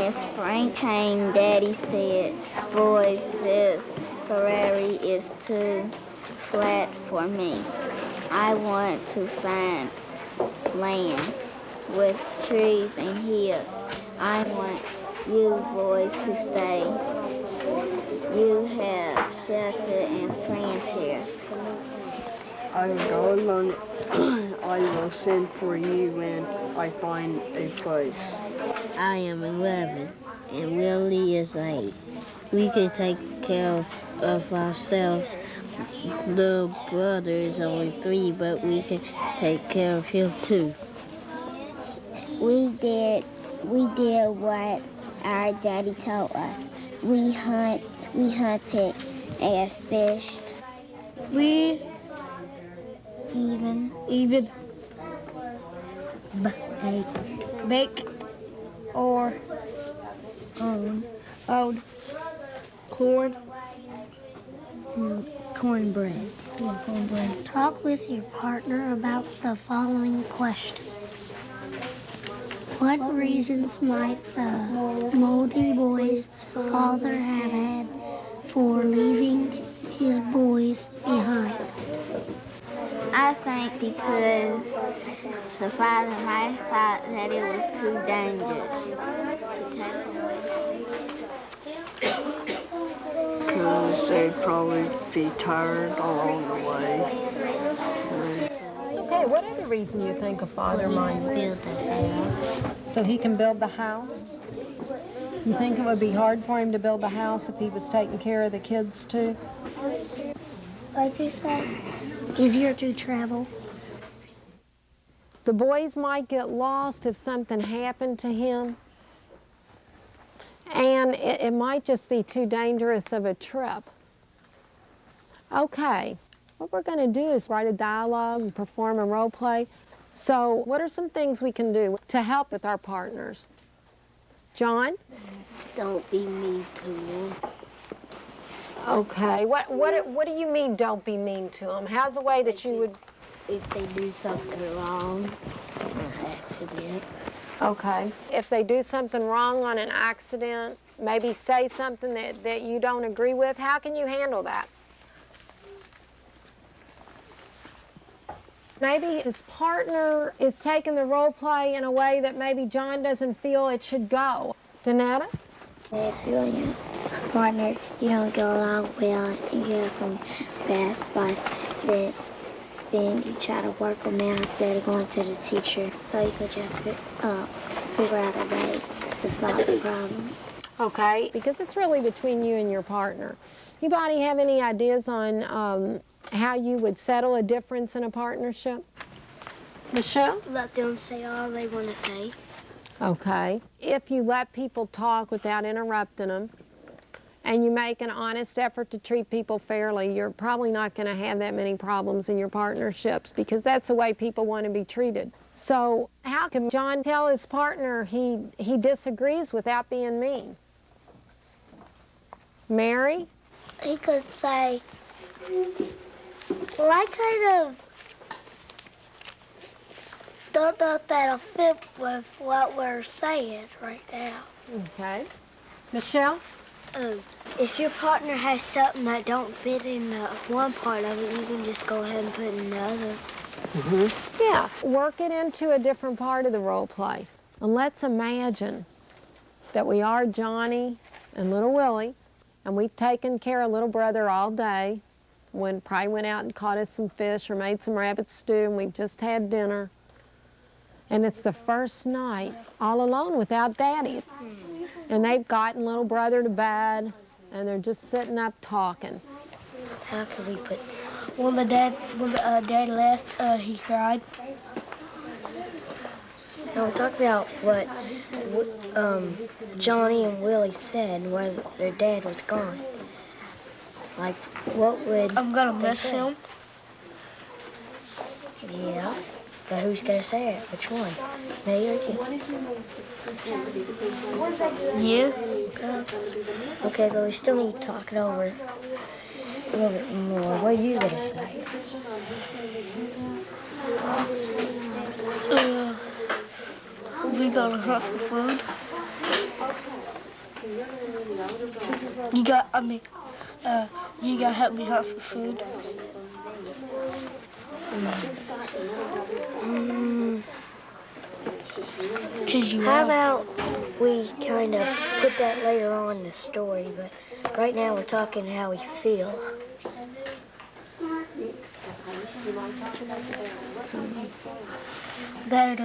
Miss Frank came, Daddy said, boys, this Ferrari is too flat for me. I want to find land with trees and hills. I want you boys to stay. You have shelter and friends here. I will go alone. I will send for you when I find a place. I am 11 and Willie is 8. We can take care of ourselves. The brother is only 3, but we can take care of him too. We did what our daddy told us. We hunted and fished. We even bake or old cornbread. Talk with your partner about the following question. What reasons might the moldy boy's father have had for leaving his boys behind? I think because the father might have thought that it was too dangerous to take away. Because they'd probably be tired along the way. Okay, what other reason you think a father might Build a house. so he can build the house? You think it would be hard for him to build the house if he was taking care of the kids too? What'd you say? Easier to travel? The boys might get lost if something happened to him. And it might just be too dangerous of a trip. Okay, what we're going to do is write a dialogue and perform a role play. So what are some things we can do to help with our partners? John? Don't be mean to him. Okay, what do you mean don't be mean to them? How's a way that you would... If they do something wrong, an accident. Okay. If they do something wrong on an accident, maybe say something that you don't agree with, how can you handle that? Maybe his partner is taking the role play in a way that maybe John doesn't feel it should go. Donetta? If you and your partner, you don't get along well and you have some bad spots, then you try to work them out instead of going to the teacher so you could just figure out a way to solve the problem. Okay, because it's really between you and your partner. Anybody have any ideas on how you would settle a difference in a partnership? Michelle? Let them say all they want to say. Okay. If you let people talk without interrupting them, and you make an honest effort to treat people fairly, you're probably not going to have that many problems in your partnerships because that's the way people want to be treated. So how can John tell his partner he disagrees without being mean? Mary? He could say, well, I kind of don't know if that'll fit with what we're saying right now. Okay. Michelle? If your partner has something that don't fit in one part of it, you can just go ahead and put it in the other. Mm-hmm. Yeah, work it into a different part of the role play. And let's imagine that we are Johnny and little Willie, and we've taken care of little brother all day, probably went out and caught us some fish or made some rabbit stew, and we've just had dinner. And it's the first night all alone without Daddy. And they've gotten little brother to bed, and they're just sitting up talking. How can we put this? When dad left, he cried. Now talk about what Johnny and Willie said when their dad was gone. Like, what would I'm gonna miss him. Yeah, but who's gonna say it? Which one? Me or you? You? Okay, but we still need to talk it over a little bit more. What are you gonna say? We gonna hunt for food. You gotta help me hunt for food. How about we kind of put that later on in the story, but right now we're talking how we feel. That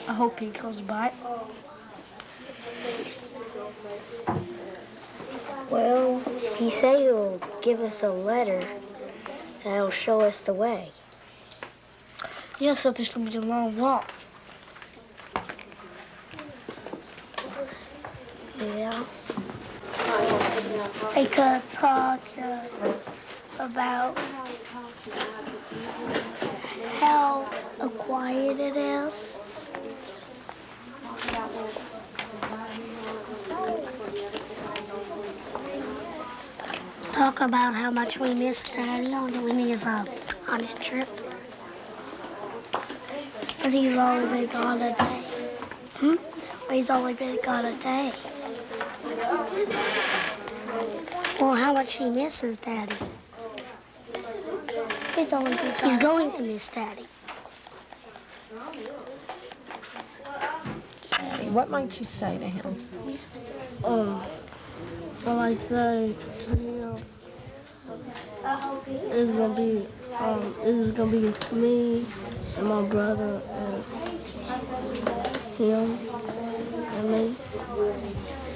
I hope he comes back. Well, he said he'll give us a letter that'll show us the way. Yeah, so it's gonna be a long walk. Yeah. I could talk about how quiet it is. Talk about how much we miss Daddy when he's on his trip. But he's only been gone a day. But he's only been gone a day. Well, how much he misses Daddy. He's going to miss Daddy. What might you say to him? Well, I say to him, it's gonna be me and my brother and him and me.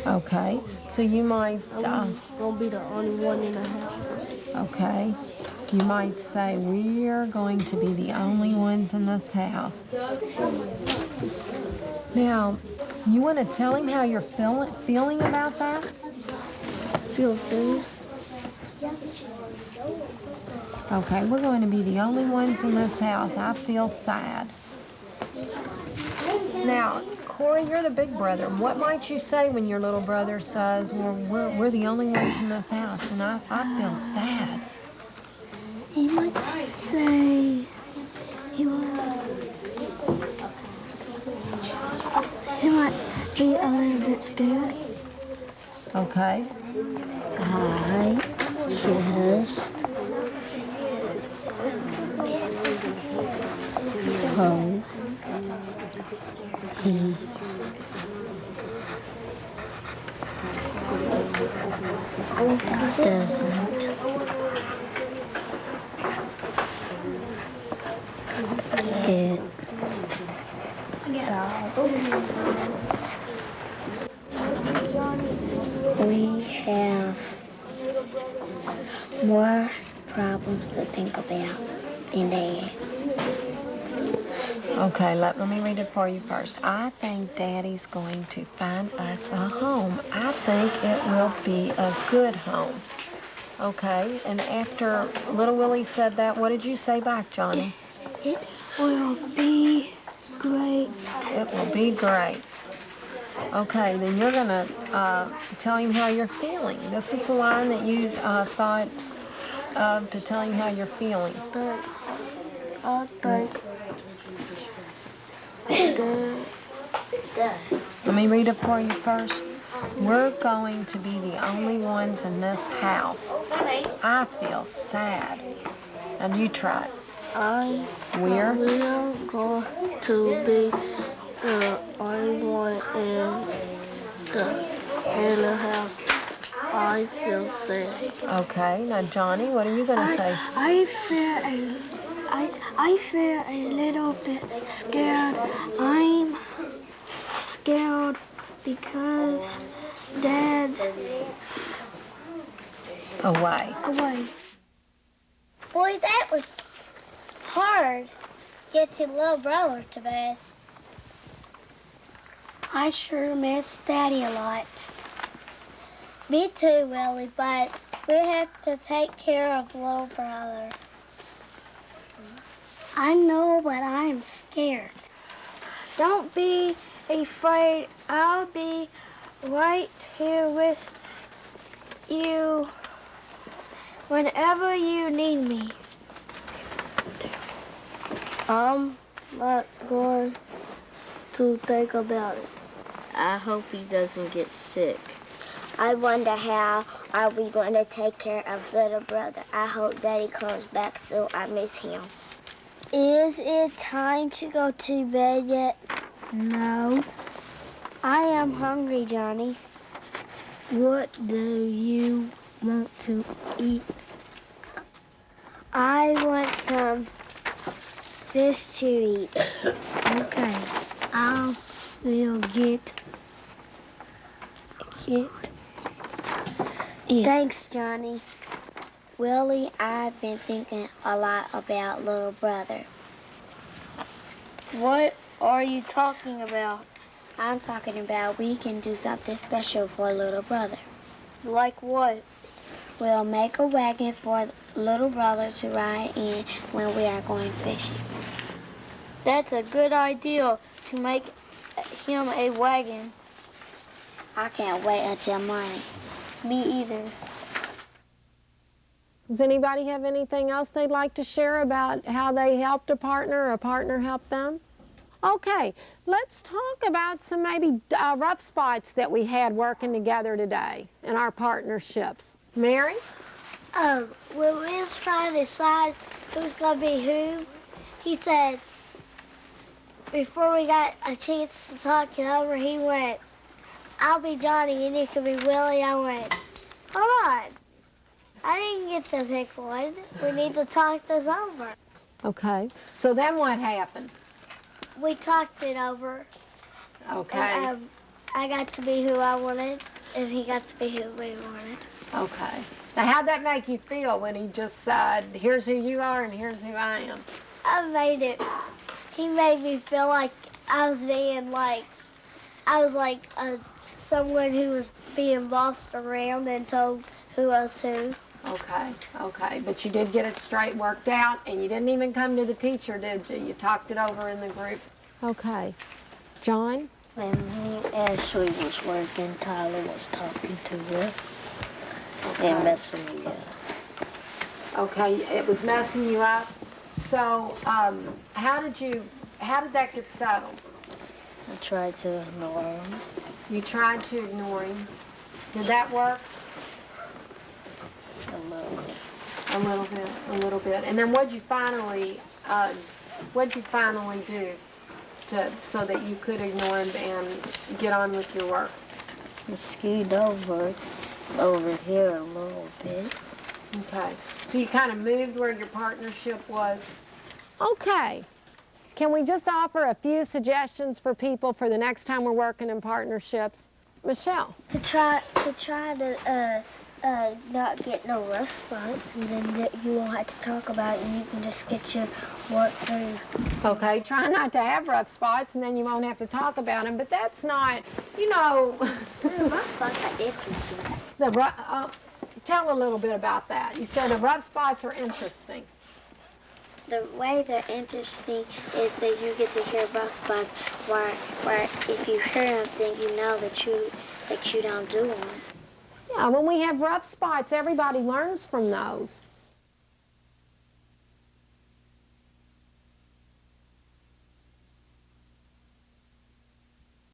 Okay. So you might, I'm gonna be the only one in the house. okay. You might say, we are going to be the only ones in this house. Now, you want to tell him how you're feeling about that? Feel free. Okay, we're going to be the only ones in this house. I feel sad. Now, Corey, you're the big brother. What might you say when your little brother says, well, we're the only ones in this house, and I feel sad? He might say he might be a little bit scared. Okay. I just hope he doesn't get we have more problems to think about than Dad. Okay, let me read it for you first. I think Daddy's going to find us a home. I think it will be a good home. Okay, and after little Willie said that, what did you say back, Johnny? It will be great. It will be great. Okay, then you're going to tell him how you're feeling. This is the line that you thought of to tell him how you're feeling. I think Let me read it for you first. We're going to be the only ones in this house. I feel sad. And you try it. We're going to be the only one in the house. I feel sad. okay. Now, Johnny, what are you going to say? I feel a little bit scared. I'm scared because Dad's Away. away. Boy, that was hard. Get your little brother to bed. I sure miss Daddy a lot. Me too, Willie, but we have to take care of little brother. I know, but I'm scared. Don't be afraid. I'll be right here with you whenever you need me. I'm not going to think about it. I hope he doesn't get sick. I wonder how are we going to take care of little brother. I hope Daddy comes back soon. I miss him. Is it time to go to bed yet? No. I am hungry, Johnny. What do you want to eat? I want some fish to eat. Okay, I will get it. Thanks, Johnny. Willie, I've been thinking a lot about little brother. What are you talking about? I'm talking about we can do something special for little brother. Like what? We'll make a wagon for little brother to ride in when we are going fishing. That's a good idea to make him a wagon. I can't wait until morning. Me either. Does anybody have anything else they'd like to share about how they helped a partner or a partner helped them? Okay, let's talk about some maybe rough spots that we had working together today in our partnerships. Mary? When we was trying to decide who's gonna be who, he said, before we got a chance to talk it over, he went, I'll be Johnny and you can be Willie. I went, hold on. I didn't get to pick one. We need to talk this over. Okay, so then what happened? We talked it over. Okay, And, I got to be who I wanted, and he got to be who we wanted. okay. Now how'd that make you feel when he just said, here's who you are and here's who I am? He made me feel like I was being like, someone who was being bossed around and told who was who. Okay, okay, but you did get it straight worked out and you didn't even come to the teacher, did you? You talked it over in the group. Okay. John? When me and Ashley was working, Tyler was talking to her and messing me up. Okay, it was messing you up. So, how did that get settled? I tried to ignore him. You tried to ignore him. Did that work? A little bit. A little bit. And then what'd you finally do so that you could ignore him and get on with your work? I skied over here a little bit. Okay. So you kind of moved where your partnership was. Okay. Can we just offer a few suggestions for people for the next time we're working in partnerships? Michelle? To try to not get no rough spots, and then you won't have to talk about it, and you can just get your work through. Okay, try not to have rough spots, and then you won't have to talk about them. But that's not, Rough spots are interesting. Tell a little bit about that. You said the rough spots are interesting. The way they're interesting is that you get to hear rough spots where if you hear them, then you know that you don't do them. Yeah, when we have rough spots, everybody learns from those.